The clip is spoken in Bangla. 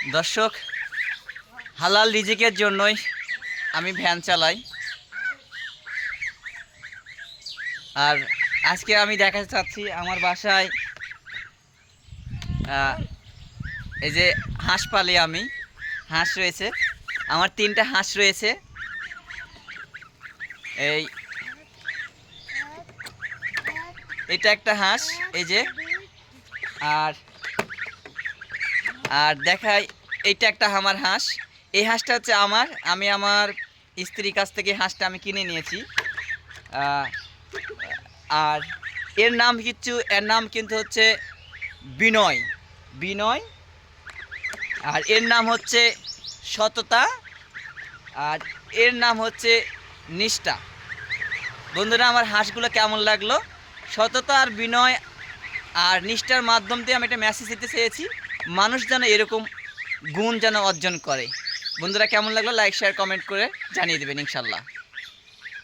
দর্শক, হালাল রিজিকের জন্যই আমি ভ্যান চালাই। আর আজকে আমি দেখাতে চাচ্ছি আমার বাসায় এই যে হাঁস পালি আমি। হাঁস রয়েছে আমার, 3টা হাঁস রয়েছে। এই এটা একটা হাঁস, এই যে। আর আর দেখাই, এইটা একটা আমার হাঁস। এই হাঁসটা হচ্ছে আমি আমার স্ত্রীর কাছ থেকে হাঁসটা আমি কিনে নিয়েছি। আর এর নাম কিন্তু হচ্ছে বিনয়। বিনয়। আর এর নাম হচ্ছে সততা। আর এর নাম হচ্ছে নিষ্ঠা। বন্ধুরা, আমার হাঁসগুলো কেমন লাগলো? সততা আর বিনয় আর নিষ্ঠার মাধ্যম দিয়ে আমি একটা মেসেজ দিতে চেয়েছি, মানুষ যেন এরকম গুণ যেন অর্জন করে। বন্ধুরা, কেমন লাগলো? লাইক শেয়ার কমেন্ট করে জানিয়ে দেবেন ইনশাল্লাহ।